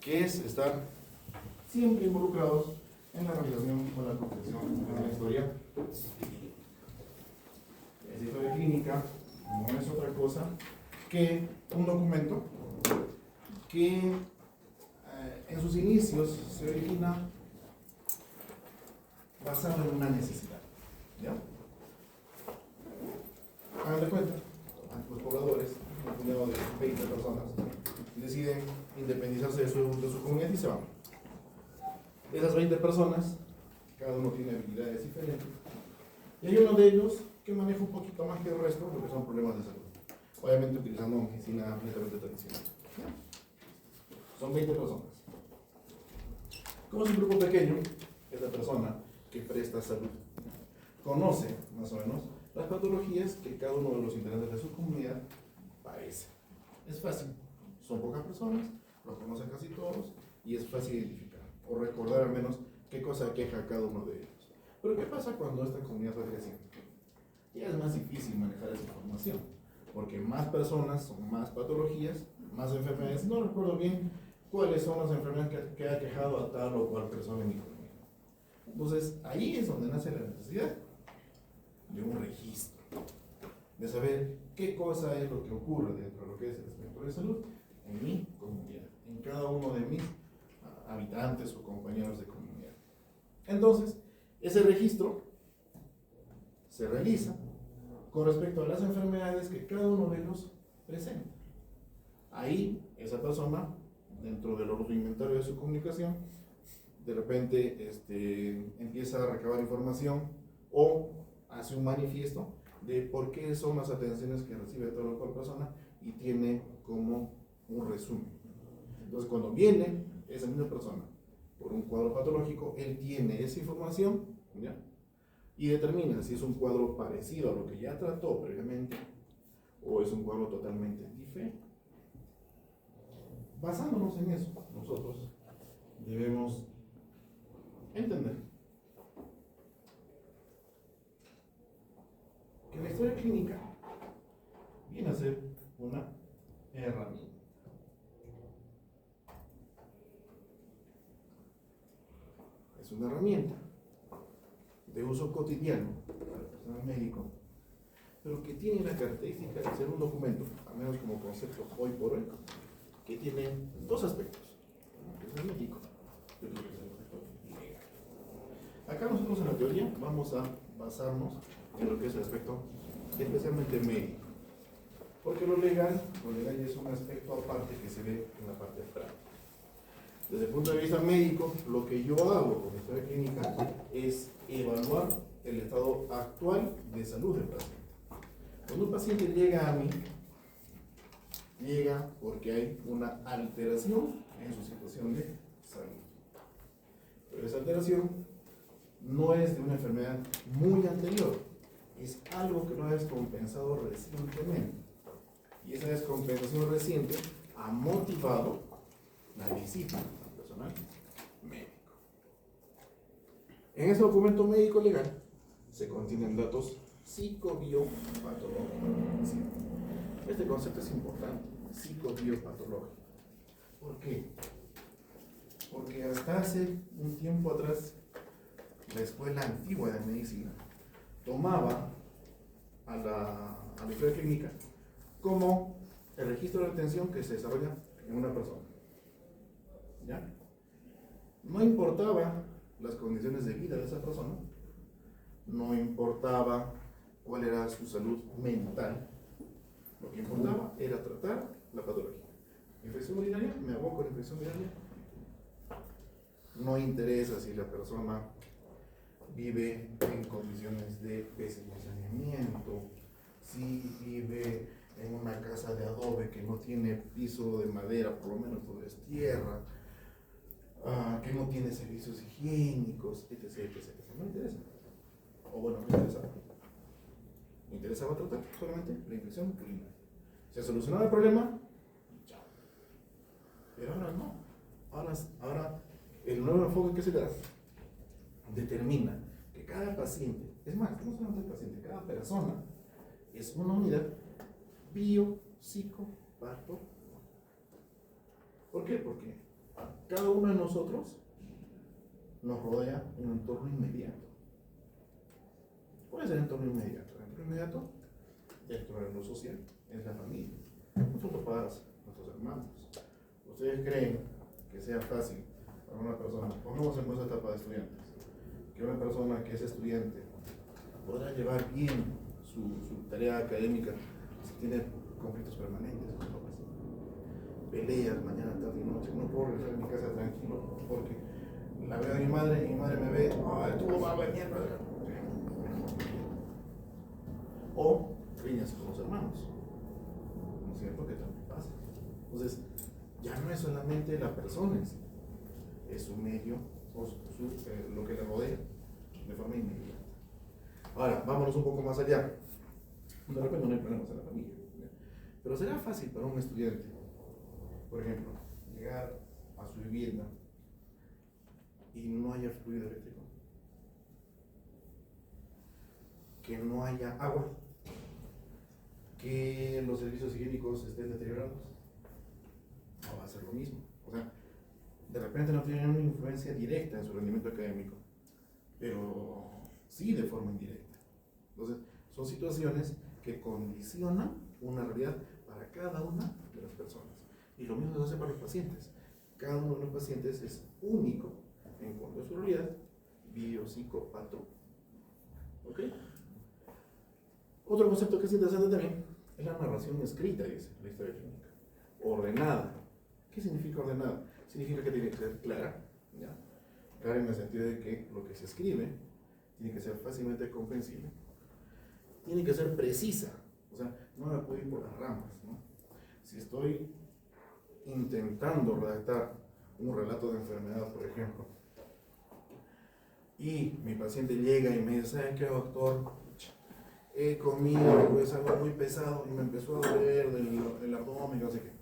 que es estar siempre involucrados en la realización o la comprensión de la historia. Esa historia clínica no es otra cosa que un documento que en sus inicios se origina basado en una necesidad. ¿Ya? Hagan de cuenta, los pobladores, un puñado de 20 personas, deciden independizarse de su comunidad y se van. Esas 20 personas, cada uno tiene habilidades diferentes, y hay uno de ellos que maneja un poquito más que el resto porque son problemas de salud. Obviamente utilizando medicina netamente tradicional. Son 20 personas. Como es un grupo pequeño, esta persona que presta salud conoce, más o menos, las patologías que cada uno de los integrantes de su comunidad padece. Es fácil. Son pocas personas, lo conocen casi todos, y es fácil identificar, o recordar al menos qué cosa queja a cada uno de ellos. Pero ¿qué pasa cuando esta comunidad va creciendo? Ya es más difícil manejar esa información, porque más personas son más patologías, más enfermedades. No recuerdo bien cuáles son las enfermedades que ha quejado a tal o cual persona en mi comunidad. Entonces, ahí es donde nace la necesidad de un registro, de saber qué cosa es lo que ocurre dentro de lo que es el aspecto de salud en mi comunidad, en cada uno de mis habitantes o compañeros de comunidad. Entonces, ese registro se realiza con respecto a las enfermedades que cada uno de ellos presenta. Ahí, esa persona, dentro del inventario de su comunicación, de repente empieza a recabar información o hace un manifiesto de por qué son las atenciones que recibe toda la persona y tiene como un resumen. Entonces, cuando viene esa misma persona por un cuadro patológico, él tiene esa información, ¿ya? Y determina si es un cuadro parecido a lo que ya trató previamente o es un cuadro totalmente diferente. Basándonos en eso, nosotros debemos entender que la historia clínica viene a ser una herramienta. Es una herramienta de uso cotidiano para el personal médico, pero que tiene la característica de ser un documento, al menos como concepto hoy por hoy, que tiene dos aspectos, uno que es el médico y otro que es el aspecto legal. Acá nosotros en la teoría vamos a basarnos en lo que es el aspecto especialmente médico, porque lo legal ya es un aspecto aparte que se ve en la parte práctica. Desde el punto de vista médico, lo que yo hago con la historia clínica es evaluar el estado actual de salud del paciente. Cuando un paciente llega a mí, llega porque hay una alteración en su situación de salud. Pero esa alteración no es de una enfermedad muy anterior, es algo que lo ha descompensado recientemente. Y esa descompensación reciente ha motivado la visita al personal médico. En ese documento médico legal se contienen datos psicobiopatológicos. Este concepto es importante, psicobiopatológico. ¿Por qué? Porque hasta hace un tiempo atrás, la escuela antigua de medicina tomaba a la historia clínica como el registro de atención que se desarrolla en una persona. ¿Ya? No importaba las condiciones de vida de esa persona, no importaba cuál era su salud mental, lo que importaba era tratar la patología. Infección urinaria, me aboco a la infección urinaria. No interesa si la persona vive en condiciones de pésimo saneamiento, si vive en una casa de adobe que no tiene piso de madera, por lo menos todo es tierra, que no tiene servicios higiénicos, etc, etc. No me interesa. O bueno, me interesaba. Me interesaba tratar solamente la infección urinaria. Se solucionaba el problema, chao. Pero ahora no. Ahora el nuevo enfoque que se da determina que cada paciente, es más, no solamente el paciente, cada persona es una unidad biopsicopatológica. ¿Por qué? Porque Cada uno de nosotros nos rodea un entorno inmediato. ¿Cuál es el entorno inmediato? El entorno inmediato, dentro de lo social, es la familia. Nuestros papás, nuestros hermanos. ¿Ustedes creen que sea fácil para una persona, pongamos en esa etapa de estudiantes, que una persona que es estudiante podrá llevar bien su tarea académica si tiene conflictos permanentes con sus papás? Peleas mañana, tarde y noche, no puedo regresar a mi casa tranquilo porque la veo a mi madre y mi madre me ve, ¡ay, tú vas a ver mierda! O riñas con los hermanos, ¿no es cierto? Que también pasa. Entonces, ya no es solamente la persona, es su medio o lo que le rodea de forma inmediata. Ahora, vámonos un poco más allá. De repente no hay problemas en la familia, ¿ya? Pero será fácil para un estudiante, por ejemplo, llegar a su vivienda y no haya fluido eléctrico, que no haya agua, que los servicios higiénicos estén deteriorados. No va a ser lo mismo. O sea, de repente no tienen una influencia directa en su rendimiento académico, pero sí de forma indirecta. Entonces, son situaciones que condicionan una realidad para cada una de las personas. Y lo mismo se hace para los pacientes. Cada uno de los pacientes es único en cuanto a su realidad biopsicopato. ¿Ok? Otro concepto que es interesante también es la narración escrita, dice la historia clínica. Ordenada. ¿Qué significa ordenada? Significa que tiene que ser clara, ¿ya? Clara en el sentido de que lo que se escribe tiene que ser fácilmente comprensible, tiene que ser precisa, o sea, no me puedo ir por las ramas, ¿no? Si estoy intentando redactar un relato de enfermedad, por ejemplo, y mi paciente llega y me dice, ¿sabe qué, doctor? He comido pues algo muy pesado y me empezó a doler el abdomen, no sé qué.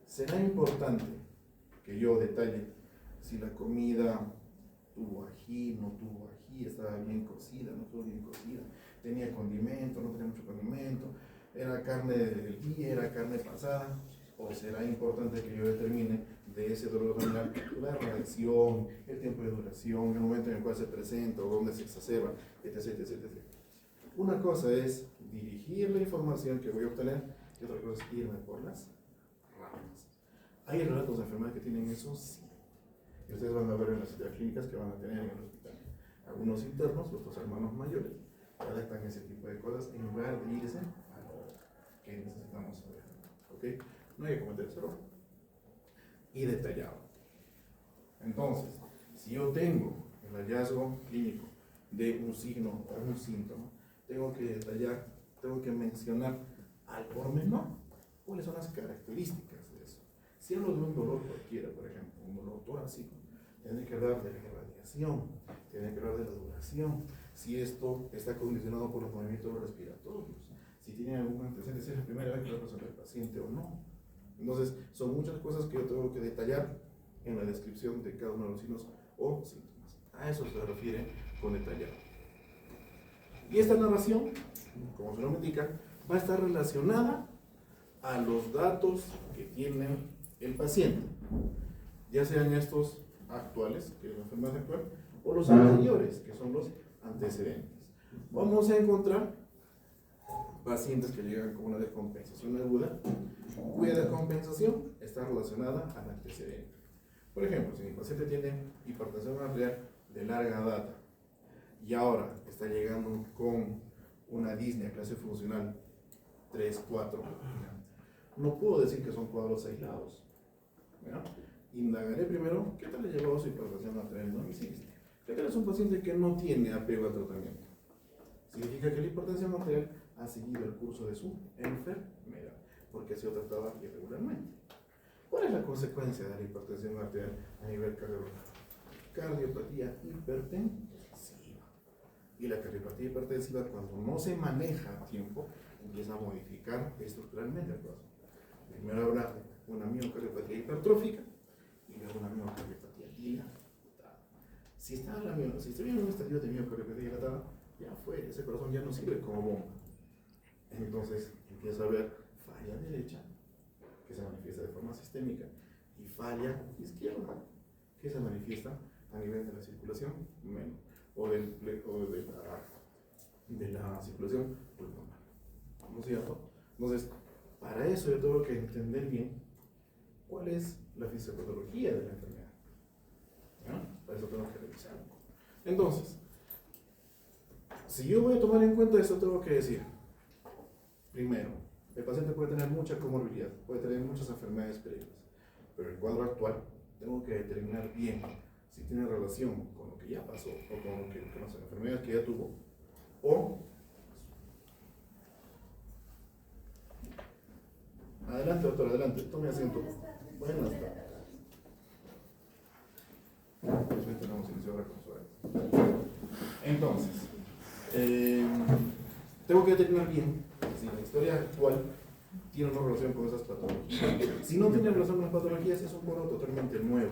Será importante que yo detalle si la comida tuvo ají, no tuvo ají, estaba bien cocida, no estuvo bien cocida, tenía condimento, no tenía mucho condimento, era carne del día, era carne pasada. O será importante que yo determine de ese dolor abdominal la reacción, el tiempo de duración, el momento en el cual se presenta o dónde se exacerba, etc, etc, etc. Una cosa es dirigir la información que voy a obtener y otra cosa es irme por las ramas. ¿Hay relatos de enfermedad que tienen eso? Sí. Y ustedes van a ver en las citas clínicas que van a tener en el hospital. Algunos internos, otros hermanos mayores, redactan ese tipo de cosas en lugar de irse a lo que necesitamos saber. ¿Ok? No hay que cometer ese error. Y detallado. Entonces, si yo tengo el hallazgo clínico de un signo o un síntoma, tengo que detallar, tengo que mencionar al pormenor cuáles son las características de eso. Si hablo de un dolor cualquiera, por ejemplo, un dolor torácico, tiene que hablar de la irradiación, tiene que hablar de la duración, si esto está condicionado por los movimientos respiratorios, si tiene algún antecedente, si es la primera vez que va a pasar el paciente o no. Entonces, son muchas cosas que yo tengo que detallar en la descripción de cada uno de los signos o síntomas. A eso se refiere con detallado. Y esta narración, como su nombre indica, va a estar relacionada a los datos que tiene el paciente, ya sean estos actuales, que es la enfermedad actual, o los anteriores, que son los antecedentes. Vamos a encontrar pacientes que llegan con una descompensación aguda, cuya descompensación está relacionada al antecedente. Por ejemplo, si mi paciente tiene hipertensión arterial de larga data y ahora está llegando con una disnea clase funcional 3, 4, no puedo decir que son cuadros aislados. ¿Ya? Indagaré primero qué tal le llevó su hipertensión arterial no existe. ¿Qué tal es un paciente que no tiene apego al tratamiento? Significa que la hipertensión arterial ha seguido el curso de su enfermedad, porque ha sido tratada irregularmente. ¿Cuál es la consecuencia de la hipertensión arterial a nivel cardiovascular? Cardiopatía hipertensiva. Y la cardiopatía hipertensiva, cuando no se maneja a tiempo, empieza a modificar estructuralmente el corazón. Primero habrá una miocardiopatía hipertrófica y luego una miocardiopatía dilatada. Si estoy en un estadio de miocardiopatía dilatada, ya fue, ese corazón ya no sirve como bomba. Entonces empieza a haber falla derecha que se manifiesta de forma sistémica y falla izquierda, que se manifiesta a nivel de la circulación o de la circulación pulmonar. ¿No es cierto? Entonces, para eso yo tengo que entender bien cuál es la fisiopatología de la enfermedad. ¿Ya? Para eso tengo que revisar. Entonces, si yo voy a tomar en cuenta eso, tengo que decir, primero, el paciente puede tener mucha comorbilidad, puede tener muchas enfermedades previas, pero el cuadro actual tengo que determinar bien si tiene relación con lo que ya pasó o con las enfermedades que ya tuvo, o adelante, doctor, adelante, tome asiento. Buenas tardes. Pues hoy tenemos inicio ahora con suave. Entonces, tengo que determinar bien si la historia actual tiene una relación con esas patologías. Si no tiene relación con las patologías, es un cuadro totalmente nuevo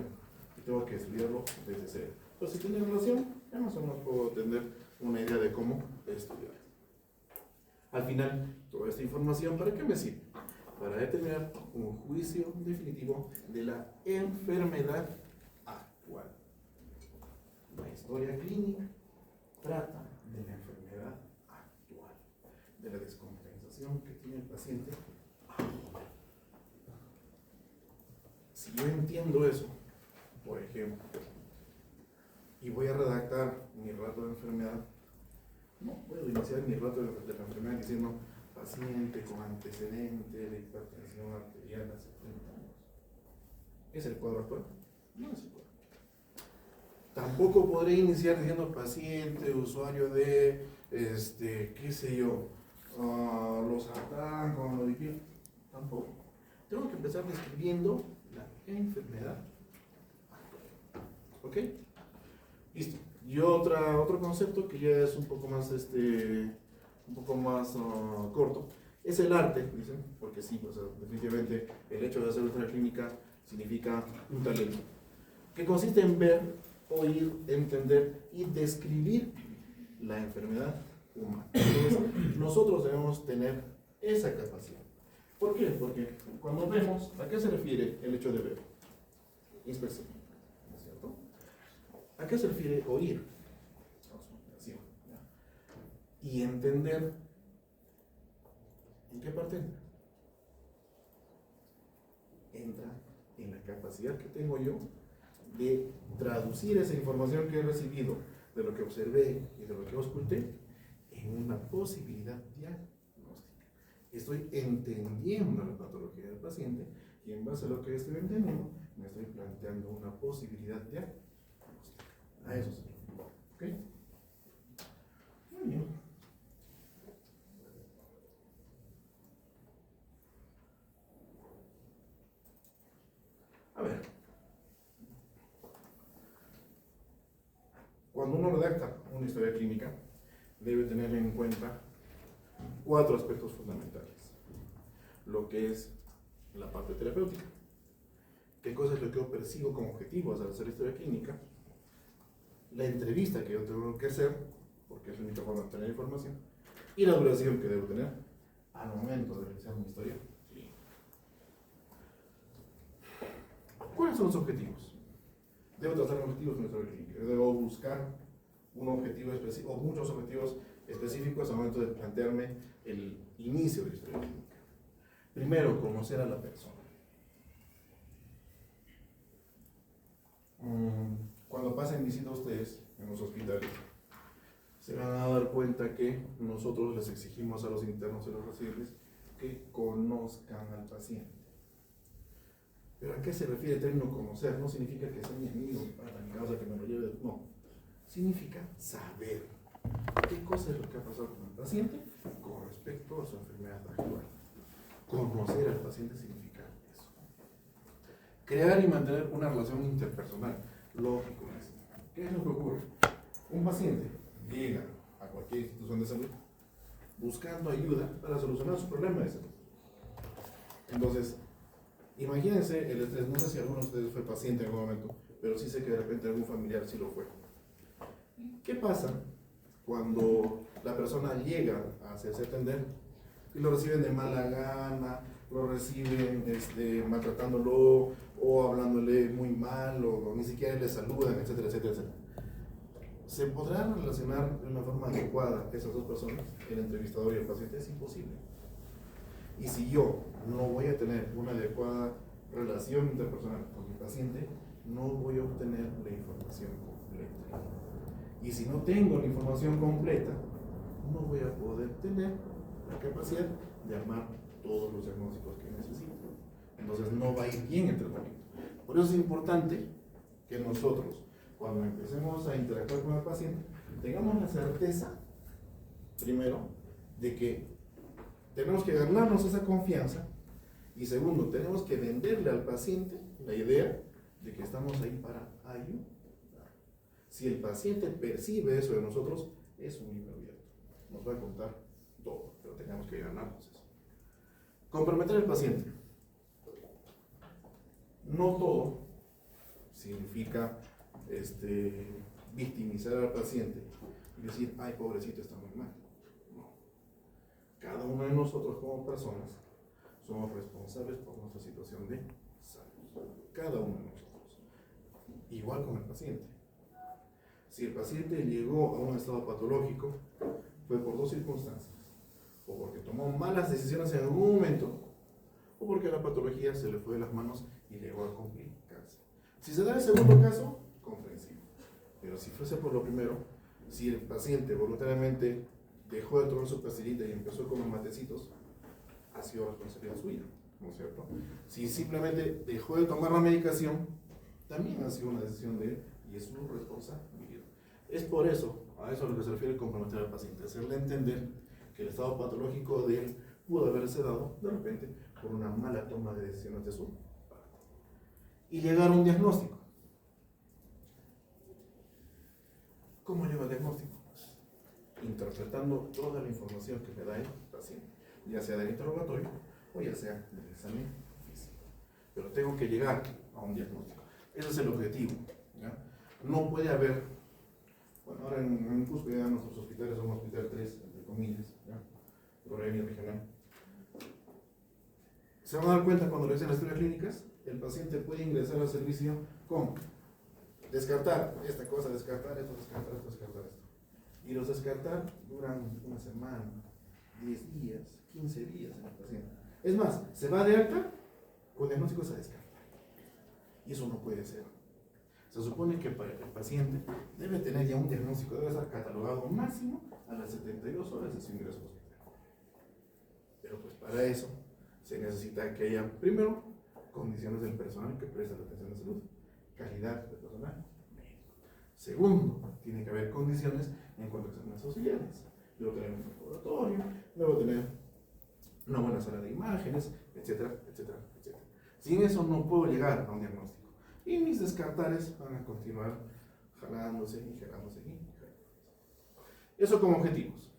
y tengo que estudiarlo desde cero. Entonces, si tiene relación, ya más o menos puedo tener una idea de cómo estudiar. Al final, toda esta información, ¿para qué me sirve? Para determinar un juicio definitivo de la enfermedad actual. La historia clínica trata de la enfermedad actual, de la descompensación que tiene el paciente actual. Si yo entiendo eso, por ejemplo, y voy a redactar mi relato de enfermedad, no puedo iniciar mi relato de la enfermedad diciendo paciente con antecedente de hipertensión arterial hace 30 años. ¿Es el cuadro actual? No es el cuadro. Tampoco podré iniciar diciendo paciente, usuario de, qué sé yo, los ATAN con lo difícil. Tampoco. Tengo que empezar describiendo la enfermedad actual. ¿Ok? Listo. Y otro concepto que ya es un poco más, corto, es el arte, dicen, porque sí, pues, definitivamente el hecho de hacer una clínica significa un talento, que consiste en ver, oír, entender y describir la enfermedad humana. Entonces, nosotros debemos tener esa capacidad. ¿Por qué? Porque cuando vemos, ¿a qué se refiere el hecho de ver? Inspección, ¿no es cierto? ¿A qué se refiere oír? Auscultación. Y entender, ¿en qué parte entra? Entra en la capacidad que tengo yo de traducir esa información que he recibido de lo que observé y de lo que ausculté en una posibilidad diagnóstica. Estoy entendiendo la patología del paciente y en base a lo que estoy entendiendo me estoy planteando una posibilidad diagnóstica. A eso se refiere. ¿Ok? Muy bien. A ver, cuando uno redacta una historia clínica, debe tener en cuenta 4 aspectos fundamentales. Lo que es la parte terapéutica. ¿Qué cosa es lo que yo persigo como objetivo al hacer historia clínica? La entrevista que yo tengo que hacer, porque es la única forma de obtener información, y la duración que debo tener al momento de realizar mi historia clínica. ¿Cuáles son los objetivos? Debo trazar objetivos en mi historia clínica. Debo buscar un objetivo específico o muchos objetivos específicos al momento de plantearme el inicio de la historia clínica. Primero, conocer a la persona. Cuando pasen visita a ustedes en los hospitales, se van a dar cuenta que nosotros les exigimos a los internos y a los residentes que conozcan al paciente. ¿Pero a qué se refiere el término conocer? No significa que sea mi amigo, para mi casa, que me lo lleve, no. Significa saber qué cosa es lo que ha pasado con el paciente con respecto a su enfermedad actual. Conocer al paciente significa eso. Crear y mantener una relación interpersonal. Lógico es. ¿Qué es lo que ocurre? Un paciente llega a cualquier institución de salud buscando ayuda para solucionar su problema de salud. Entonces, imagínense el estrés. No sé si alguno de ustedes fue paciente en algún momento, pero sí sé que de repente algún familiar sí lo fue. ¿Qué pasa cuando la persona llega a hacerse atender y lo reciben de mala gana, lo reciben maltratándolo, o hablándole muy mal, o ni siquiera le saludan, etcétera, etcétera, etcétera. ¿Se podrán relacionar de una forma adecuada esas dos personas, el entrevistador y el paciente? Es imposible. Y si yo no voy a tener una adecuada relación interpersonal con mi paciente, no voy a obtener la información completa. Y si no tengo la información completa, no voy a poder tener la capacidad de armar todos los diagnósticos que necesito. Entonces no va a ir bien el tratamiento. Por eso es importante que nosotros, cuando empecemos a interactuar con el paciente, tengamos la certeza, primero, de que tenemos que ganarnos esa confianza, y segundo, tenemos que venderle al paciente la idea de que estamos ahí para ayudar. Si el paciente percibe eso de nosotros, es un libro abierto. Nos va a contar todo, pero tenemos que ganarnos eso. Comprometer al paciente. No todo significa victimizar al paciente y decir, ay, pobrecito, está muy mal. No. Cada uno de nosotros como personas somos responsables por nuestra situación de salud. Cada uno de nosotros. Igual con el paciente. Si el paciente llegó a un estado patológico, fue por dos circunstancias. O porque tomó malas decisiones en algún momento, o porque la patología se le fue de las manos y llegó a complicarse. Si se da el segundo caso, comprensible. Pero si fuese por lo primero, si el paciente voluntariamente dejó de tomar su pastillita y empezó con los matecitos, ha sido responsabilidad suya, ¿no es cierto? Si simplemente dejó de tomar la medicación, también ha sido una decisión de él y es su responsabilidad. Es por eso, a eso a lo que se refiere comprometer al paciente, hacerle entender que el estado patológico de él pudo haberse dado de repente por una mala toma de decisiones de su parte. Y llegar a un diagnóstico. ¿Cómo lleva el diagnóstico? Interpretando toda la información que me da el paciente, ya sea del interrogatorio o ya sea del examen físico. Pero tengo que llegar a un diagnóstico. Ese es el objetivo, ¿ya? No puede haber, bueno, ahora en Cusco ya nuestros hospitales son hospital 3, entre comillas, ¿ya? Progreso regional. Se van a dar cuenta cuando revisen las historias clínicas, el paciente puede ingresar al servicio con descartar esta cosa, descartar esto, descartar esto, descartar esto. Y los descartar duran una semana, 10 días, 15 días en el paciente. Es más, se va de alta con diagnósticos a descartar. Y eso no puede ser. Se supone que para el paciente debe tener ya un diagnóstico, debe estar catalogado máximo a las 72 horas de su ingreso al hospital. Pero pues para eso se necesita que haya, primero, condiciones del personal que presta la atención de salud, calidad del personal médico. Segundo, tiene que haber condiciones en cuanto a exámenes auxiliares. Debo tener un laboratorio, debo tener una buena sala de imágenes, etcétera, etcétera, etcétera. Sin eso no puedo llegar a un diagnóstico. Y mis descartares van a continuar jalándose y jalándose y jalándose. Eso como objetivos.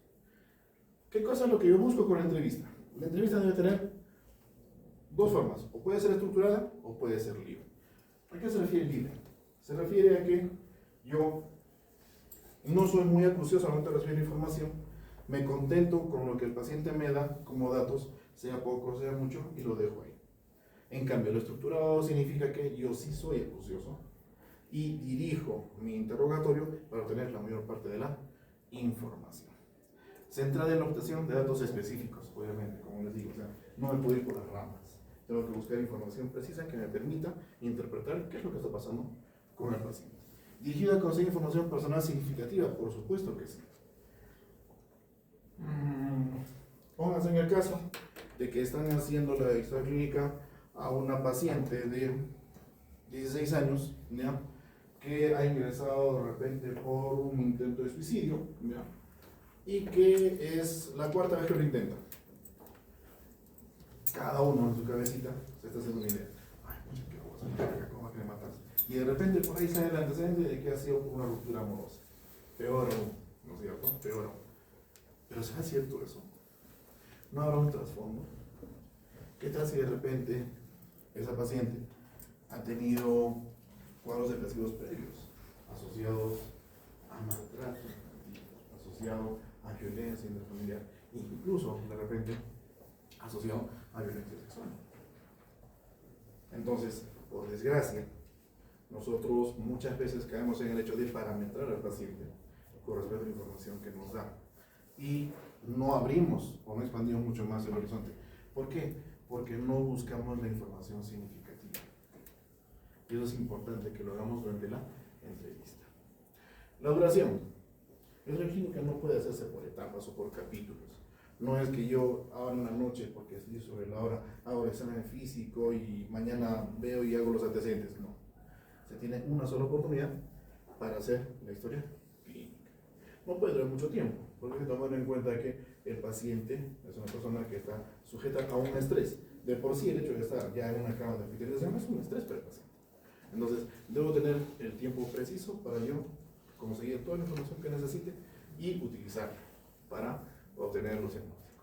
¿Qué cosa es lo que yo busco con la entrevista? La entrevista debe tener dos formas. O puede ser estructurada o puede ser libre. ¿A qué se refiere libre? Se refiere a que yo no soy muy acucioso al momento de recibir la información, me contento con lo que el paciente me da como datos, sea poco, sea mucho, y lo dejo ahí. En cambio, lo estructurado significa que yo sí soy acucioso y dirijo mi interrogatorio para obtener la mayor parte de la información. Centrada en la obtención de datos específicos, obviamente, como les digo, o sea, no me puedo ir por las ramas. Tengo que buscar información precisa que me permita interpretar qué es lo que está pasando con el paciente. Dirigido a conseguir información personal significativa, por supuesto que sí. Pónganse en el caso de que están haciendo la historia clínica a una paciente de 16 años, ¿ya? Que ha ingresado de repente por un intento de suicidio, ¿ya? Y que es la cuarta vez que lo intenta. Cada uno en su cabecita se está haciendo una idea. Ay, mucha qué cosa, ¿cómo va a querer matarse? Y de repente por ahí sale el antecedente de que ha sido por una ruptura amorosa. Peor aún, ¿no es cierto? Peor aún. Pero ¿será cierto eso? ¿No habrá un trasfondo? ¿Qué tal si de repente esa paciente ha tenido cuadros depresivos previos asociados a maltrato, asociado a violencia intrafamiliar, incluso de repente asociado a violencia sexual? Entonces, por desgracia, nosotros muchas veces caemos en el hecho de parametrar al paciente con respecto a la información que nos da. Y no abrimos o no expandimos mucho más el horizonte. ¿Por qué? Porque no buscamos la información significativa. Y eso es importante que lo hagamos durante la entrevista. La duración. La clínica no puede hacerse por etapas o por capítulos. No es que yo ahora en la noche, porque estoy sobre la hora, hago el examen físico y mañana veo y hago los antecedentes. No. Se tiene una sola oportunidad para hacer la historia clínica. No puede durar mucho tiempo, porque hay que tomar en cuenta que el paciente es una persona que está sujeta a un estrés. De por sí, el hecho de estar ya en una cama de hospitalización es un estrés para el paciente. Entonces, debo tener el tiempo preciso para yo conseguir toda la información que necesite y utilizarla para obtener los diagnósticos.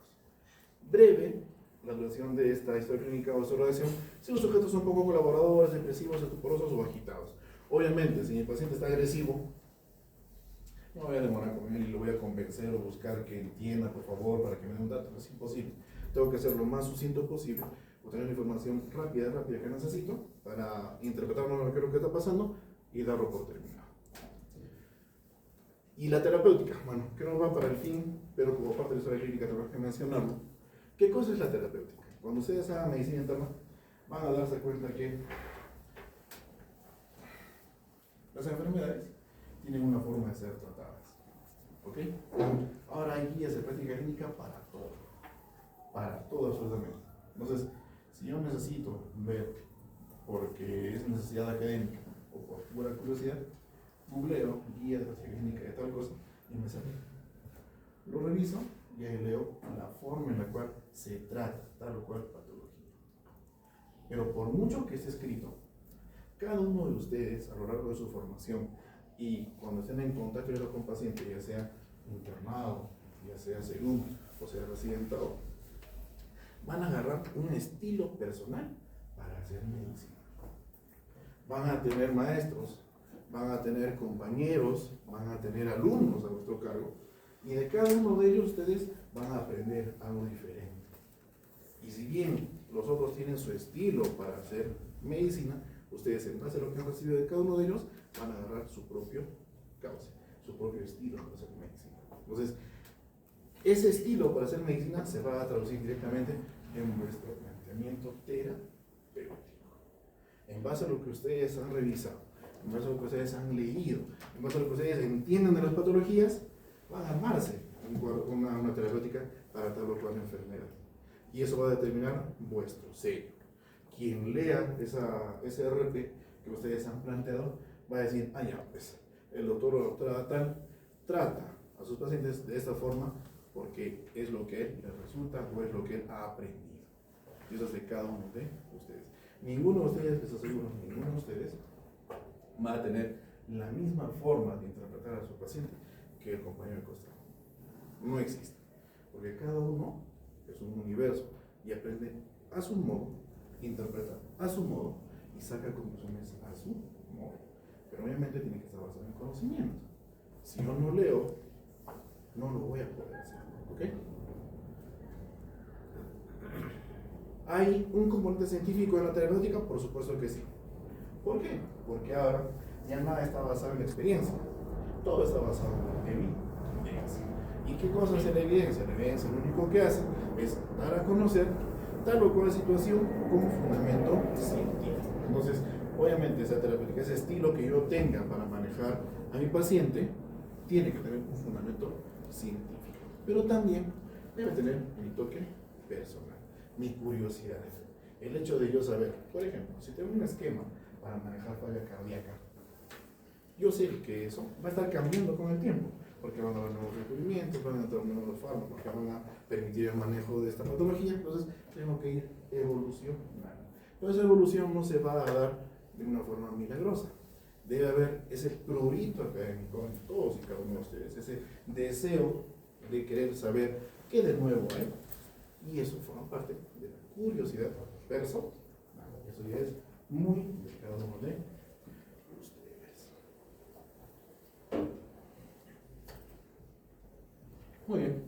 Breve, la duración de esta historia clínica o exploración si los sujetos son poco colaboradores, depresivos, estuporosos o agitados. Obviamente, si mi paciente está agresivo, no voy a demorar con él y lo voy a convencer o buscar que entienda, por favor, para que me dé un dato. Es imposible. Tengo que hacer lo más sucinto posible, obtener la información rápida que necesito para interpretar lo que está pasando y darlo por terminado. Y la terapéutica, bueno, que no va para el fin, pero como parte de la historia clínica tengo que mencionarlo. ¿Qué cosa es la terapéutica? Cuando ustedes hagan medicina interna, van a darse cuenta que las enfermedades tienen una forma de ser tratadas. ¿Ok? Ahora hay guías de práctica clínica para todo absolutamente. Entonces, si yo necesito ver, porque es necesidad académica o por pura curiosidad, googleo guía de práctica clínica de tal cosa y me sale. Lo reviso y ahí leo la forma en la cual se trata tal o cual patología. Pero por mucho que esté escrito, cada uno de ustedes a lo largo de su formación y cuando estén en contacto con el paciente, ya sea internado, ya sea según o sea residentado, van a agarrar un estilo personal para hacer medicina. Van a tener maestros, van a tener compañeros, van a tener alumnos a vuestro cargo, y de cada uno de ellos ustedes van a aprender algo diferente. Y si bien los otros tienen su estilo para hacer medicina, ustedes en base a lo que han recibido de cada uno de ellos van a agarrar su propio cauce, su propio estilo para hacer medicina. Entonces, ese estilo para hacer medicina se va a traducir directamente en vuestro planteamiento terapéutico. En base a lo que ustedes han revisado, en base a lo que ustedes han leído, en base a lo que ustedes entienden de las patologías, van a armarse una terapéutica para tal o cual enfermedad. Y eso va a determinar vuestro sello. Quien lea ese RP que ustedes han planteado va a decir, ah, ya, pues el doctor o la doctora tal trata a sus pacientes de esta forma porque es lo que él le resulta o es lo que él ha aprendido. Y eso es de cada uno de ustedes. Ninguno de ustedes, les aseguro, ninguno de ustedes va a tener la misma forma de interpretar a su paciente que el compañero de costado. No existe. Porque cada uno es un universo y aprende a su modo, interpreta a su modo y saca conclusiones a su modo. Pero obviamente tiene que estar basado en conocimiento. Si yo no leo, no lo voy a poder hacer. ¿Ok? ¿Hay un componente científico en la terapéutica? Por supuesto que sí. ¿Por qué? Porque ahora ya nada está basado en la experiencia. Todo está basado en evidencia. ¿Y qué cosa es la evidencia? La evidencia lo único que hace es dar a conocer tal o cual situación con fundamento científico. Entonces, obviamente esa terapéutica, ese estilo que yo tenga para manejar a mi paciente, tiene que tener un fundamento científico. Pero también debe tener mi toque personal, mi curiosidad. El hecho de yo saber, por ejemplo, si tengo un esquema para manejar falla cardíaca, yo sé que eso va a estar cambiando con el tiempo, porque van a haber nuevos descubrimientos, van a entrar nuevos fármacos que van a permitir el manejo de esta patología, entonces tengo que ir evolucionando. Pero esa evolución no se va a dar de una forma milagrosa. Debe haber ese prurito académico en todos y cada uno de ustedes, ese deseo de querer saber qué de nuevo hay, y eso forma parte de la curiosidad personal. Eso ya es muy de cada uno de ustedes. Muy bien.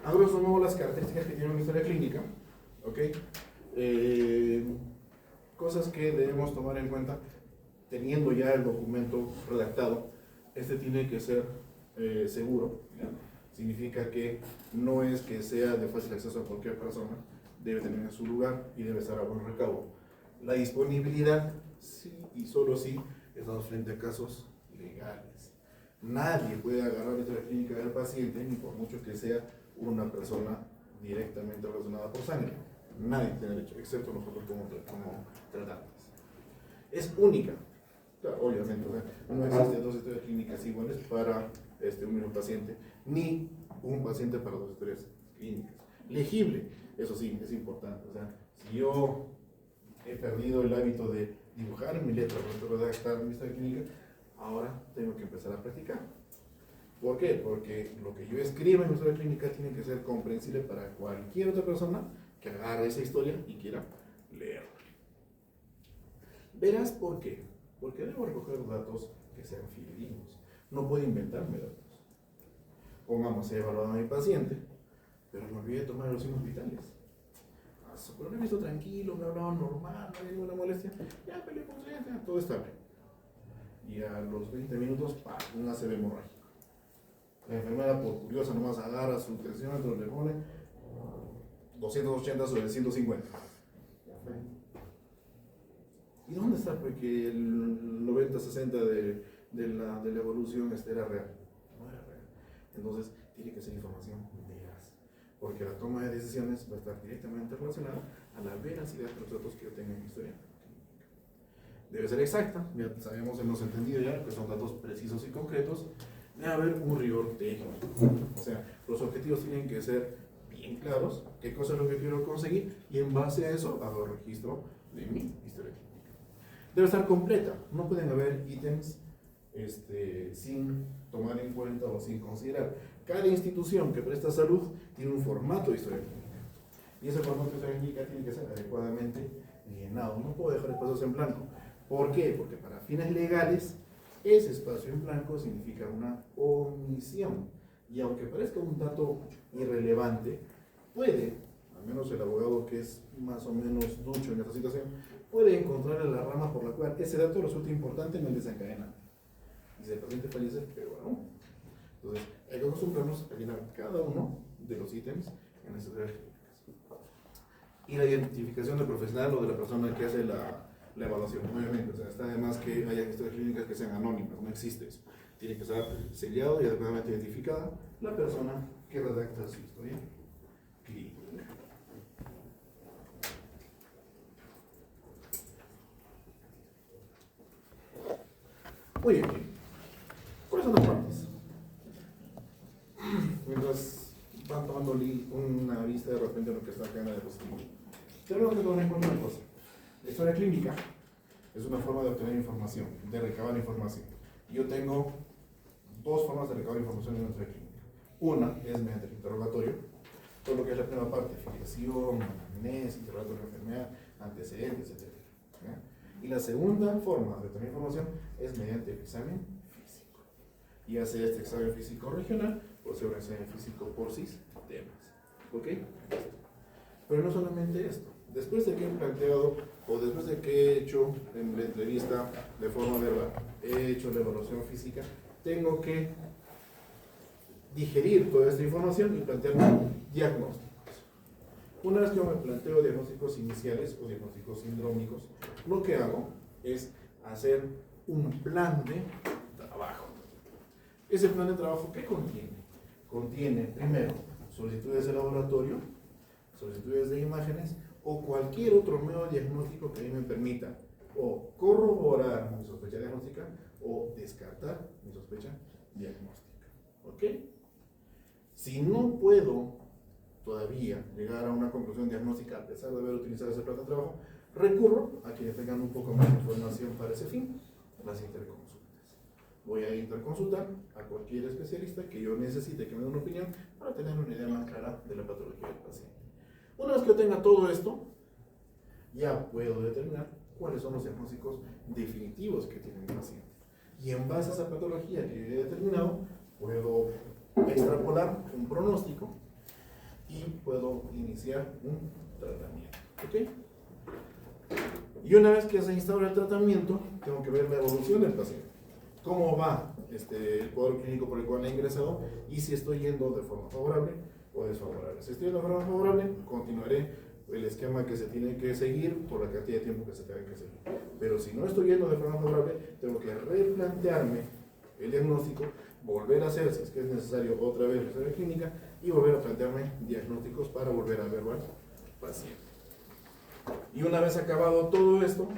A grosso modo las características que tiene una historia clínica, ¿ok? Cosas que debemos tomar en cuenta teniendo ya el documento redactado. Este tiene que ser seguro, ¿ya? Significa que no es que sea de fácil acceso a cualquier persona, debe tener en su lugar y debe estar a buen recaudo. La disponibilidad, sí y solo sí, estamos frente a casos legales. Nadie puede agarrar la historia clínica del paciente, ni por mucho que sea una persona directamente relacionada por sangre. Nadie tiene derecho, excepto nosotros como tratantes. Es única. Claro, obviamente, o sea, no existen dos historias clínicas iguales para un mismo paciente, ni un paciente para dos historias clínicas. Legible, eso sí, es importante. O sea, si yo he perdido el hábito de dibujar mi letra, para redactar mi historia clínica, ahora tengo que empezar a practicar. ¿Por qué? Porque lo que yo escriba en mi historia clínica tiene que ser comprensible para cualquier otra persona que agarre esa historia y quiera leerla. Verás por qué. Porque debo recoger datos que sean fidedignos. No puedo inventarme datos. Pongamos, he evaluado a mi paciente, pero me olvidé de tomar los signos vitales. Pero lo he visto tranquilo, me ha hablado normal, no hay ninguna molestia. Ya peleé con su gente, todo está bien. Y a los 20 minutos, ¡pam!, un ACV hemorrágico. La enfermera, por curiosa, nomás agarra su tensiómetro, le pone 280 sobre 150. ¿Y dónde está? Porque el 90-60 de la evolución era real. No era real. Entonces, tiene que ser información veraz. Porque la toma de decisiones va a estar directamente relacionada a la veracidad de los datos que yo tenga en mi historia. Debe ser exacta. Ya sabemos, hemos entendido ya que son datos precisos y concretos. Debe haber un rigor técnico. O sea, los objetivos tienen que ser bien claros. ¿Qué cosa es lo que quiero conseguir? Y en base a eso, hago registro de mi historia clínica. Debe estar completa. No pueden haber ítems sin tomar en cuenta o sin considerar. Cada institución que presta salud tiene un formato de historia clínica. Y ese formato de historia clínica tiene que ser adecuadamente llenado. No puedo dejar espacios en blanco. ¿Por qué? Porque para fines legales, ese espacio en blanco significa una omisión. Y aunque parezca un dato irrelevante, puede, al menos el abogado que es más o menos ducho en esta situación, puede encontrar la rama por la cual ese dato resulta importante en el desencadenante. Y si el paciente fallece, pero bueno. Entonces, hay que acostumbrarnos a llenar cada uno de los ítems en las historias clínicas. Y la identificación del profesional o de la persona que hace la evaluación, obviamente. O sea, está además que haya historias clínicas que sean anónimas, no existe eso. Tiene que estar sellado y adecuadamente identificada la persona que redacta su historia clínica. Muy bien, ¿cuáles son las partes? Mientras van tomando una vista de repente de lo que está acá en la diapositiva, tenemos que tomar en cuenta una cosa. La historia clínica es una forma de obtener información, de recabar información. Yo tengo dos formas de recabar información en la historia clínica. Una es mediante el interrogatorio, todo lo que es la primera parte, filiación, anamnesis, interrogatorio de enfermedad, antecedentes, etc. Y la segunda forma de obtener información es mediante el examen físico. Y hace este examen físico regional o sea un examen físico por sistemas. ¿Ok? Pero no solamente esto. Después de que he planteado o después de que he hecho en la entrevista de forma verbal, he hecho la evaluación física, tengo que digerir toda esta información y plantearme diagnósticos. Una vez que me planteo diagnósticos iniciales o diagnósticos sindrómicos, lo que hago es hacer un plan de trabajo. Ese plan de trabajo, ¿qué contiene? Contiene, primero, solicitudes de laboratorio, solicitudes de imágenes o cualquier otro medio diagnóstico que a mí me permita o corroborar mi sospecha diagnóstica o descartar mi sospecha diagnóstica. ¿Ok? Si no puedo todavía llegar a una conclusión diagnóstica a pesar de haber utilizado ese plan de trabajo, recurro a quienes tengan un poco más de información para ese fin, las interconsultas. Voy a interconsultar a cualquier especialista que yo necesite que me dé una opinión para tener una idea más clara de la patología del paciente. Una vez que yo tenga todo esto, ya puedo determinar cuáles son los diagnósticos definitivos que tiene el paciente. Y en base a esa patología que he determinado, puedo extrapolar un pronóstico y puedo iniciar un tratamiento. ¿Ok? Y una vez que se instaura el tratamiento, tengo que ver la evolución del paciente. Cómo va el cuadro clínico por el cual he ingresado y si estoy yendo de forma favorable o desfavorable. Si estoy yendo de forma favorable, continuaré el esquema que se tiene que seguir por la cantidad de tiempo que se tenga que seguir. Pero si no estoy yendo de forma favorable, tengo que replantearme el diagnóstico, volver a hacer, si es que es necesario, otra vez la historia clínica y volver a plantearme diagnósticos para volver a ver al paciente. Y una vez acabado todo esto,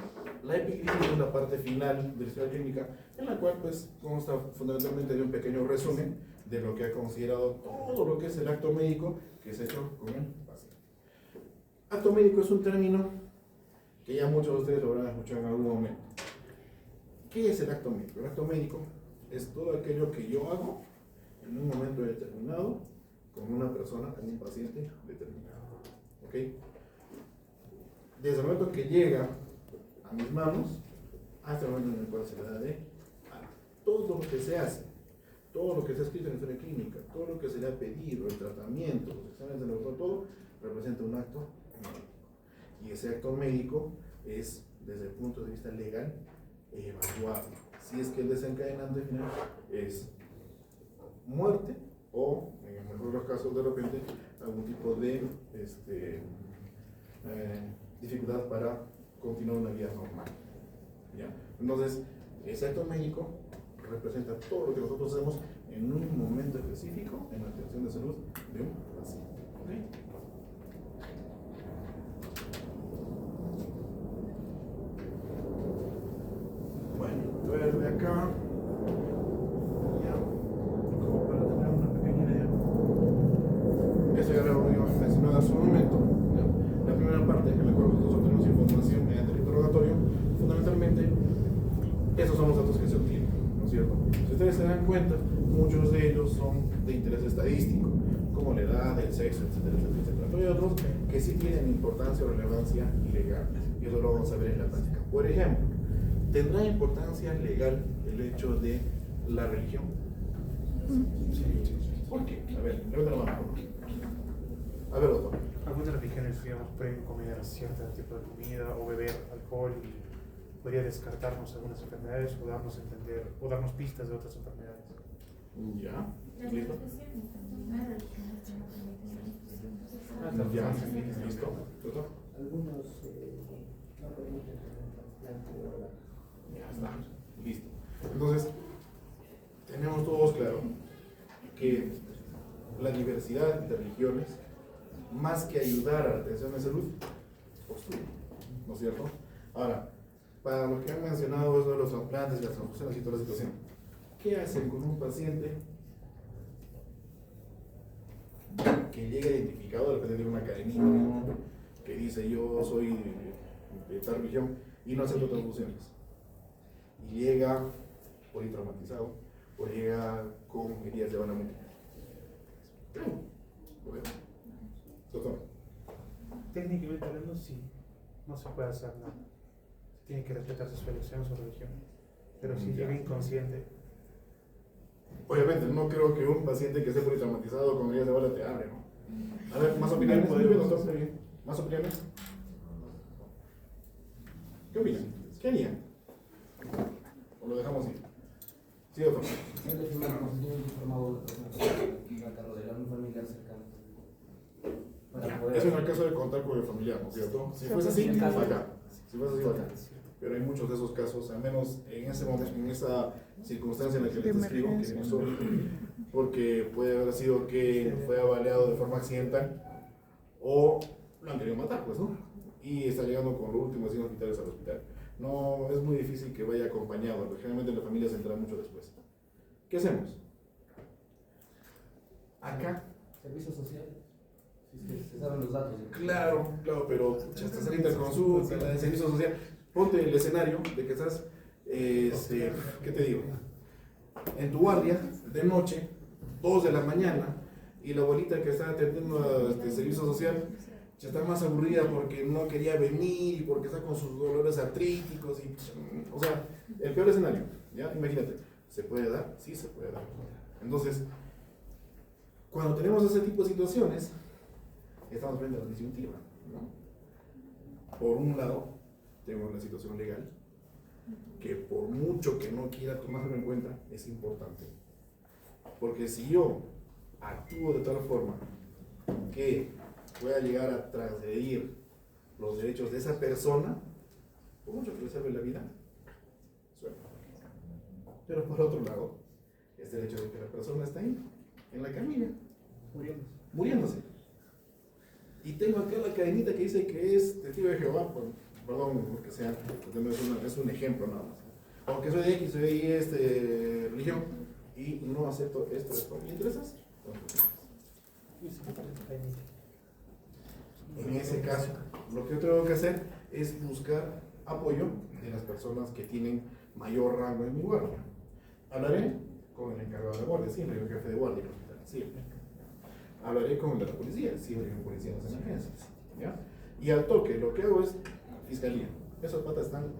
la epiclínica es la parte final de la historia clínica, en la cual pues consta fundamentalmente de un pequeño resumen de lo que ha considerado todo lo que es el acto médico que se ha hecho con el paciente. Acto médico es un término que ya muchos de ustedes lo habrán escuchado en algún momento. ¿Qué es el acto médico? El acto médico es todo aquello que yo hago en un momento determinado con una persona, con un paciente determinado. ¿Ok? Desde el momento que llega a mis manos hasta el momento en el cual se le da de alta. Todo lo que se hace, todo lo que se ha escrito en la historia clínica, todo lo que se le ha pedido, el tratamiento, los exámenes del doctor, todo representa un acto médico. Y ese acto médico es, desde el punto de vista legal, evaluable. Si es que el desencadenante final es muerte o, en el mejor de los casos, de repente, algún tipo de dificultad para continuar una vida normal. ¿Ya? Entonces, ese acto médico representa todo lo que nosotros hacemos en un momento específico en la atención de salud de un paciente. ¿Okay? Bueno, voy a ver de acá, ya, como para tener una pequeña idea. Eso ya lo habíamos mencionado hace un momento. ¿Ya? La primera parte en la cual nosotros obtenemos información mediante el interrogatorio, fundamentalmente, esos son los datos que se obtienen, ¿no es cierto? Si ustedes se dan cuenta, muchos de ellos son de interés estadístico, como la edad, el sexo, etcétera, etcétera, etcétera. Pero hay otros que sí tienen importancia o relevancia legal, y eso lo vamos a ver en la práctica. Por ejemplo, ¿tendrá importancia legal el hecho de la religión? Sí. ¿Por qué? A ver, levanta la mano. A ver, doctor. Algunas religiones, digamos, pueden comer cierto tipo de comida o beber alcohol y podría descartarnos algunas enfermedades o darnos a entender o darnos pistas de otras enfermedades. Ya. Las ¿Listo? profesiones también. Las religiones Ya. ¿Listo? ¿Doctor? Algunos no permiten el trasplante de órganos. Ya está. Listo. Entonces, tenemos todos claro que la diversidad de religiones, más que ayudar a la atención de salud, obstruye, ¿no es cierto? Ahora, para los que han mencionado eso de los trasplantes y las transfusiones y toda la situación, ¿qué hacen con un paciente que llega identificado, de repente tiene una cadenita que dice yo soy de tal religión y no acepto transfusiones? Y llega politraumatizado o llega con heridas de bala múltiple. Doctor. Técnicamente hablando, sí, no se puede hacer nada. Se tiene que respetar su elección, su religión. Pero si llega inconsciente, Obviamente, no creo que un paciente que esté politraumatizado con heridas de bala te hable, ¿no? A ver, más opiniones, doctor. ¿Más opiniones? ¿Qué opinan? ¿Qué harían? ¿O lo dejamos así? Sí, doctor. Siempre que nos tienen informado de una carro de un familiar cercano. Para poder Eso en el caso de contar con el familiar, ¿no es cierto? Si fuese así, acá. Si fuese así, acá. Pero hay muchos de esos casos, al menos en ese momento, en esa circunstancia en la que les describo, que no son, porque puede haber sido que fue avaliado de forma accidental o lo han querido matar, pues, ¿no? Y está llegando con los últimos signos vitales al hospital. No, es muy difícil que vaya acompañado, porque generalmente la familia se entera mucho después. ¿Qué hacemos? Acá. Servicio social. Si es que se saben los datos. Claro, pero hasta hacer interconsulta, la de servicio social. Ponte el escenario de que estás, ¿qué te digo? En tu guardia, de noche, 2 de la mañana, y la abuelita que está atendiendo a servicio social ya está más aburrida porque no quería venir y porque está con sus dolores artríticos. Y, o sea, el peor escenario, ¿ya? Imagínate, ¿se puede dar? Sí, se puede dar. Entonces, cuando tenemos ese tipo de situaciones, estamos frente a la disyuntiva, ¿no? Por un lado, tengo una situación legal que por mucho que no quiera tomarlo en cuenta, es importante. Porque si yo actúo de tal forma que pueda llegar a transgredir los derechos de esa persona, por mucho que le salve la vida, suena. Pero por otro lado, es el hecho de que la persona está ahí, en la camilla, muriéndose. Y tengo acá la cadenita que dice que es testigo de Jehová, perdón, porque sea, es un ejemplo nada más. Aunque soy de X, soy de religión, y no acepto esto. ¿Me interesas? En ese caso, lo que yo tengo que hacer es buscar apoyo de las personas que tienen mayor rango en mi guardia. Hablaré con el encargado de guardia, siempre el jefe de guardia, siempre. Hablaré con el de la policía, siempre hay policía en las emergencias. ¿Ya? Y al toque, lo que hago es fiscalía. Esas patas están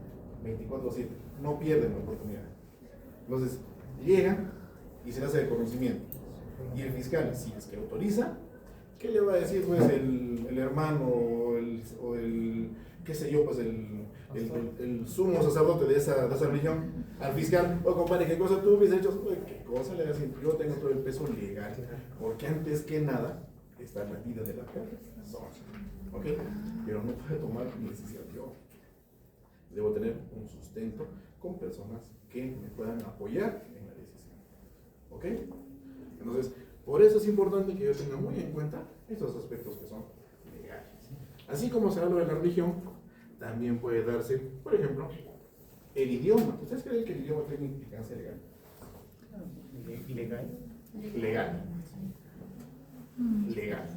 24/7, no pierden la oportunidad. Entonces, llegan y se le hace de conocimiento. Y el fiscal, si es que autoriza, ¿qué le va a decir pues el hermano o el qué sé yo, pues el sumo sacerdote de esa religión al fiscal? O compadre, ¿qué cosa tú hubieses hecho? ¿Qué cosa le va a decir? Yo tengo todo el peso legal, porque antes que nada está la vida de la persona, ¿ok? Pero no puedo tomar mi decisión yo. Debo tener un sustento con personas que me puedan apoyar en la decisión, ¿ok? Entonces, por eso es importante que yo tenga muy en cuenta estos aspectos que son legales. Así como se habla de la religión, también puede darse, por ejemplo, el idioma. ¿Ustedes creen que el idioma tiene implicancia legal? ¿Ilegal? Legal. Legal.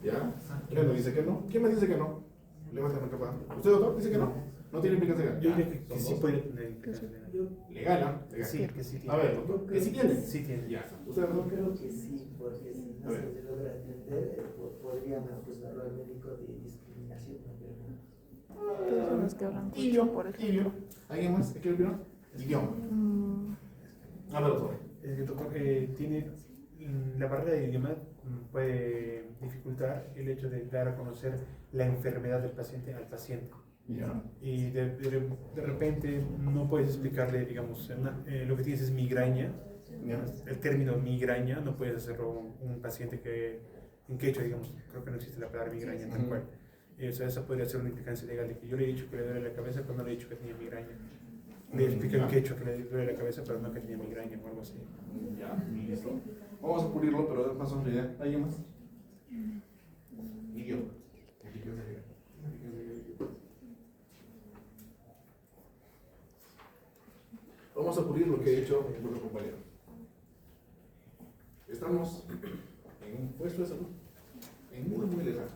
¿Ya? ¿Quién me dice que no? ¿Quién me dice que no? Levanten la capa. ¿Usted, doctor, dice que no? No tiene implicancia legal. Yo diría que sí puede tener implicancia legal. Legal, ¿ah? Legal. Sí, que sí tiene. A ver, doctor, ¿que sí tiene? Sí tiene. Ya. ¿Usted, Yo doctor? creo que sí, porque si no se le logra entender, podrían acusarlo al médico de discriminación. Personas que hablan Tibio, mucho, por ejemplo. tibio. ¿Alguien más? ¿Qué opinión? Idioma. A ver, doctor. El doctor tiene la barrera del idioma puede dificultar el hecho de dar a conocer la enfermedad del paciente al paciente. Ya. Y de repente no puedes explicarle, digamos, lo que tienes es migraña. Ya. El término migraña no puedes hacerlo un paciente que en quechua, digamos, creo que no existe la palabra migraña tal cual. O sea, esa podría ser una implicancia legal de que yo le he dicho que le duele la cabeza, pero no le he dicho que tenía migraña. Le expliqué en quechua que le duele la cabeza, pero no que tenía migraña o algo así. Ya, listo. Vamos a pulirlo, pero más o menos la idea. ¿Alguien más? Idioma. Vamos a pulir lo que ha hecho nuestro compañero. Estamos en un puesto de salud, en muy lejano,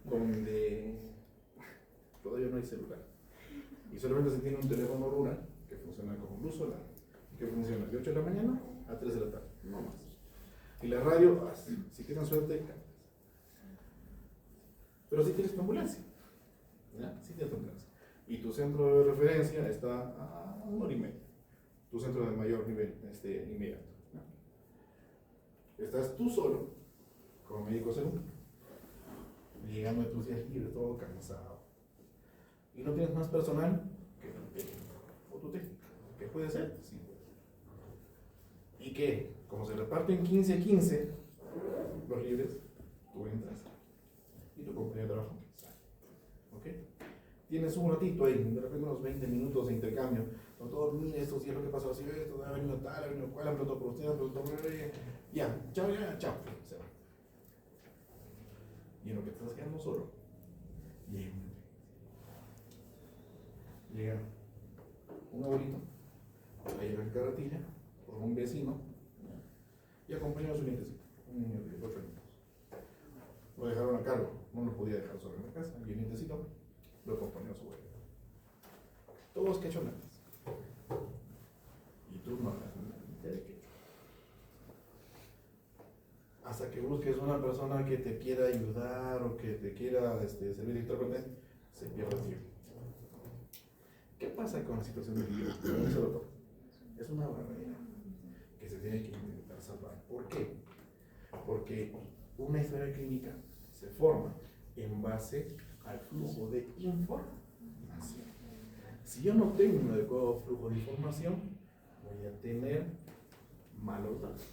donde todavía no hay celular. Y solamente se tiene un teléfono rural que funciona con luz solar, que funciona de 8 de la mañana a 3 de la tarde, no más. Y la radio, si tienen suerte, cambias. Pero si tienes tu ambulancia, ¿ya? Si tienes tu ambulancia. Y tu centro de referencia está a 1 hora y media. Tu centro de mayor nivel inmediato, ¿no? Estás tú solo, como médico según, llegando a tus días libres, todo cansado. Y no tienes más personal que tu técnico o tu técnico. ¿Qué puede ser? Sí. ¿Y qué? Como se reparten 15-15 los libres, tú entras y tu compañero de trabajo sale. ¿Ok? Tienes un ratito ahí, de repente unos 20 minutos de intercambio. Doctor, mire, esto sí es lo que pasó, así esto, ha venido tal, ha venido cual, ha preguntado por usted, ha preguntado por ya, chao, se va. Y en lo que te estás quedando solo, llega un abuelito, ahí en la carretilla, por un vecino, y acompaña a su nietecito, un niño de 8 años. Lo dejaron a cargo, no lo podía dejar solo en la casa, y el nietecito lo acompañó a su abuelo. Todos quechonetas. Y tú no hablas ni de quechua. Hasta que busques una persona que te quiera ayudar o que te quiera servir de intérprete, se pierde el tiempo. ¿Qué pasa con la situación del idioma? Es una barrera que se tiene que intentar salvar. ¿Por qué? Porque una historia clínica se forma en base al flujo de información. Si yo no tengo un adecuado flujo de información, voy a tener malos datos.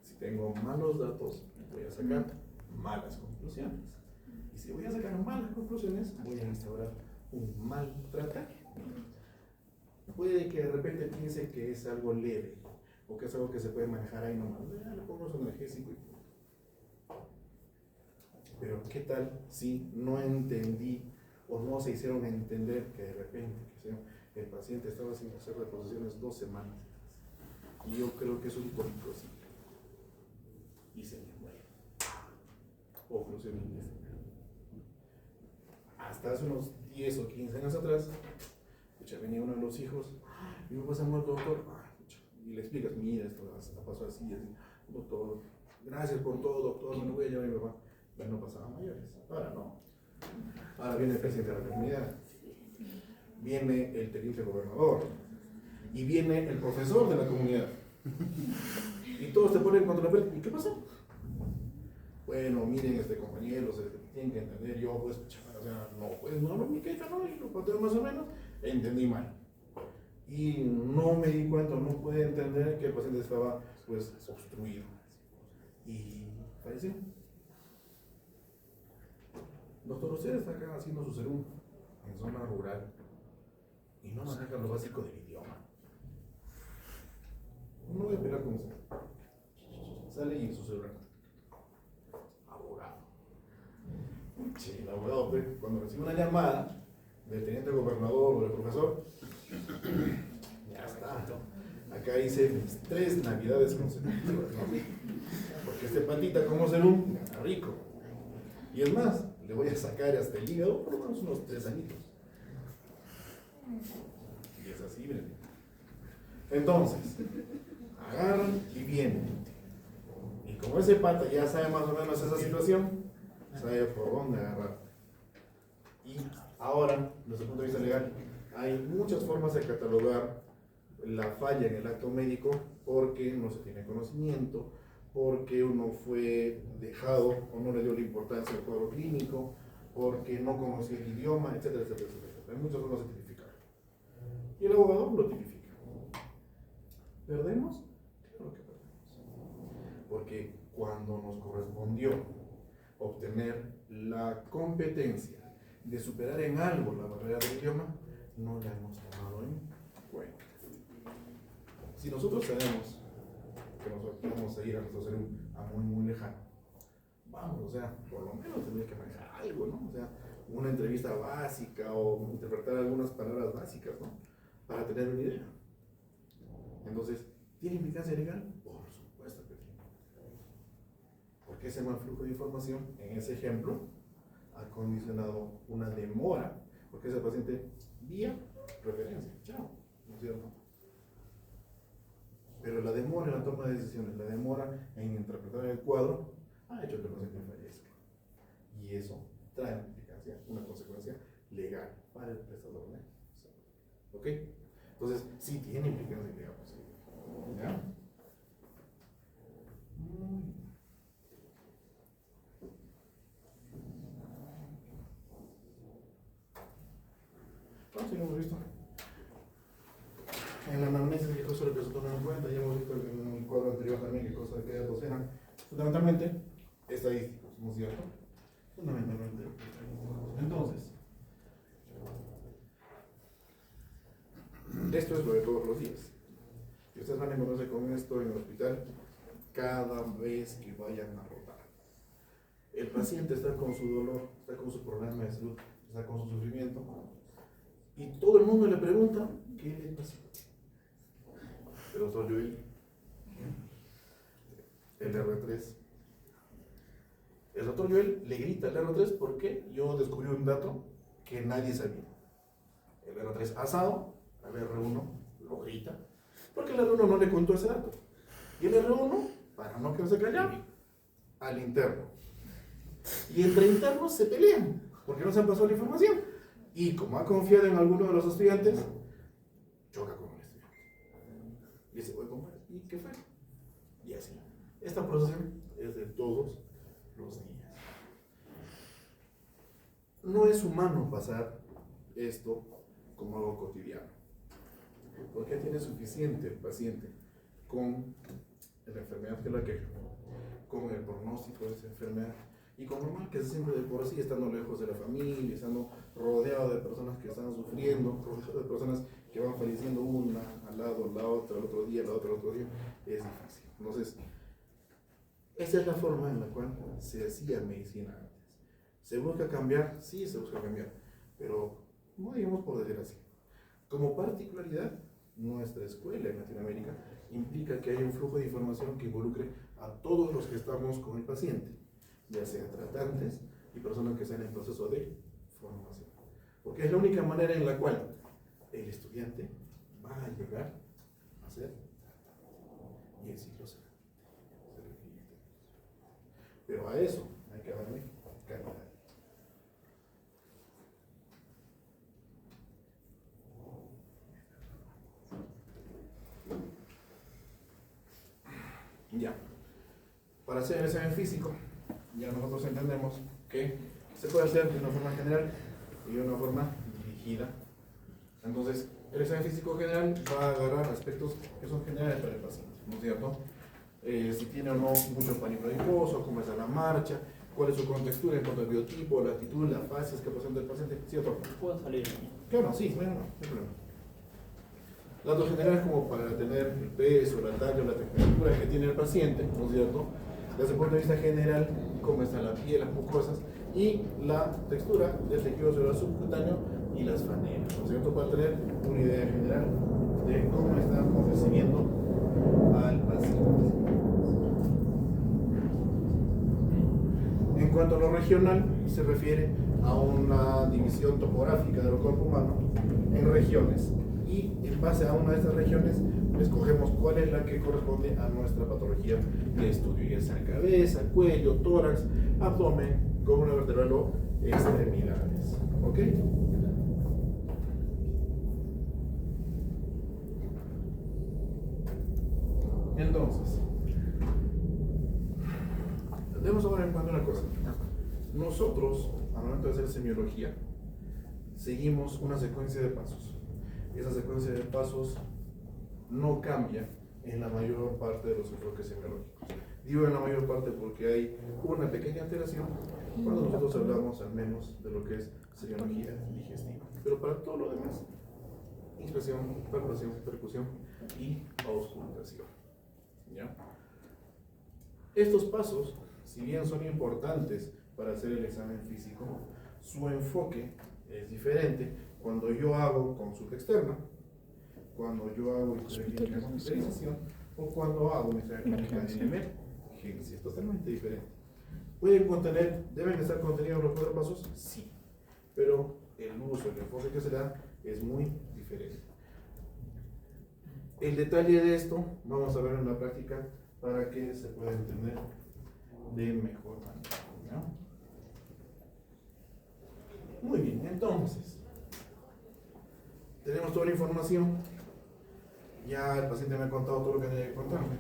Si tengo malos datos, voy a sacar malas conclusiones. Y si voy a sacar malas conclusiones, voy a instaurar un mal tratamiento. Puede que de repente piense que es algo leve o que es algo que se puede manejar ahí nomás. Le pongo un analgésico y punto. Pero ¿qué tal si no entendí o no se hicieron entender que de repente el paciente estaba sin hacer reposiciones 2 semanas y yo creo que es un colicociclo y se me muere? Oclusión intestinal. Hasta hace unos 10 o 15 años atrás, venía uno de los hijos, mi papá se ha muerto, doctor, y le explicas, mira, esto pasó así, así, doctor, gracias por todo, doctor, me lo voy a llevar a mi papá. Ya no pasaba mayores, ahora no. Ahora viene el presidente de la comunidad, viene el teniente gobernador y viene el profesor de la comunidad. Y todos te ponen contra la pared. ¿Y qué pasó? Bueno, miren, compañeros, tienen que entender, yo pues, o sea, no, pues no lo mi queja, ¿no? Y lo pateo más o menos, entendí mal. Y no me di cuenta, no pude entender que el paciente estaba, pues, obstruido. Y falleció. Doctor, usted está acá haciendo su serum en zona rural y no maneja lo básico del idioma. No voy a pelear con usted. Sale y en su celular. Abogado. Sí, el abogado, cuando recibe una llamada del teniente gobernador o del profesor, ya está. Acá hice mis 3 navidades consecutivas, ¿no? Porque este patita como serum gana rico. Y es más, le voy a sacar hasta el hígado por lo menos unos 3 añitos. Y es así, miren. Entonces, agarran y vienen. Y como ese pata ya sabe más o menos esa situación, sabe por dónde agarrar. Y ahora, desde el punto de vista legal, hay muchas formas de catalogar la falla en el acto médico porque no se tiene conocimiento, porque uno fue dejado o no le dio la importancia al cuadro clínico, porque no conocía el idioma, etcétera, etcétera, etcétera. Hay muchas formas de tipificar. Y el abogado lo tipifica. ¿Perdemos? Claro que perdemos. Porque cuando nos correspondió obtener la competencia de superar en algo la barrera del idioma, no la hemos tomado en cuenta. Si nosotros sabemos que nosotros vamos a ir a nuestro serum a muy, muy lejano, vamos, o sea, por lo menos tendría que manejar algo, ¿no? O sea, una entrevista básica o interpretar algunas palabras básicas, ¿no? Para tener una idea. Entonces, ¿tiene implicancia legal? Por supuesto que tiene. Porque ese mal flujo de información, en ese ejemplo, ha condicionado una demora, porque ese paciente vía referencia, chao, ¿no es cierto? Pero la demora en la toma de decisiones, la demora en interpretar el cuadro, ha hecho que el paciente fallezca. Y eso trae una implicancia, una consecuencia legal para el prestador de salud. ¿Ok? Entonces, sí tiene implicancia legal. ¿Ya? Entonces, lo hemos visto. En la anamnesis, qué cosa lo que se toma en cuenta, ya hemos visto en el cuadro anterior también qué cosa de qué datos eran. Fundamentalmente, estadísticos, ¿no es cierto? Fundamentalmente. Entonces, esto es lo de todos los días. Y ustedes van a encontrarse con esto en el hospital cada vez que vayan a rotar. El paciente está con su dolor, está con su problema de salud, está con su sufrimiento, y todo el mundo le pregunta, ¿qué le pasa? El doctor Joel, el R3. El doctor Joel le grita al R3 porque yo descubrí un dato que nadie sabía. El R3 asado, al R1 lo grita, porque el R1 no le contó ese dato. Y el R1, para no quedarse callado, al interno. Y entre internos se pelean, porque no se han pasado la información. Y como ha confiado en alguno de los estudiantes, choca con el estudiante. Y dice, oye, compadre, ¿y qué fue? Y así. Esta procesión es de todos los días. No es humano pasar esto como algo cotidiano, porque tiene suficiente el paciente con la enfermedad que la queja, con el pronóstico de esa enfermedad, y con lo mal que se siente de por sí, estando lejos de la familia, estando rodeado de personas que están sufriendo, rodeado de personas que van falleciendo una al lado, la otra, el otro día, la otra, el otro día, es difícil. Entonces, esa es la forma en la cual se hacía medicina antes. ¿Se busca cambiar? Sí, se busca cambiar, pero no digamos por decir así. Como particularidad, nuestra escuela en Latinoamérica implica que hay un flujo de información que involucre a todos los que estamos con el paciente, ya sean tratantes y personas que están en proceso de formación. Porque es la única manera en la cual el estudiante va a llegar a ser tratante y el ciclo se repite. Pero a eso hay que darle calidad. Ya, para hacer el examen físico, ya nosotros entendemos que se puede hacer de una forma general y de una forma dirigida. Entonces, el examen físico general va a agarrar aspectos que son generales para el paciente, ¿no es cierto? Si tiene o no mucho pánico adiposo, cómo está la marcha, cuál es su contextura en cuanto al biotipo, la actitud, las fases que presenta el paciente, ¿cierto? ¿Puedo salir? Claro, sí, bueno, no hay problema. Datos generales como para tener el peso, la talla, la temperatura que tiene el paciente, ¿no es cierto? Desde el punto de vista general, cómo está la piel, las mucosas y la textura del tejido celular subcutáneo y las faneras, ¿no es cierto? Para tener una idea general de cómo estamos recibiendo al paciente. En cuanto a lo regional, se refiere a una división topográfica del cuerpo humano en regiones. Y en base a una de estas regiones, escogemos cuál es la que corresponde a nuestra patología de estudio, ya sea cabeza, cuello, tórax, abdomen, columna vertebral o extremidades. ¿Ok? Entonces, tenemos ahora en cuenta una cosa. Nosotros, al momento de hacer semiología, seguimos una secuencia de pasos. Esa secuencia de pasos no cambia en la mayor parte de los enfoques semiológicos. Digo en la mayor parte porque hay una pequeña alteración cuando nosotros hablamos al menos de lo que es semiología digestiva. Pero para todo lo demás, inspección, palpación, percusión y auscultación. ¿Ya? Estos pasos, si bien son importantes para hacer el examen físico, su enfoque es diferente cuando yo hago consulta externa, cuando yo hago historia clínica de hospitalización o cuando hago una historia clínica de emergencia. Es totalmente diferente. ¿Deben estar contenidos los 4 pasos? Sí, pero el uso, el enfoque que se da es muy diferente. El detalle de esto vamos a ver en la práctica para que se pueda entender de mejor manera, ¿no? Muy bien, entonces tenemos toda la información. Ya el paciente me ha contado todo lo que tenía que contarme.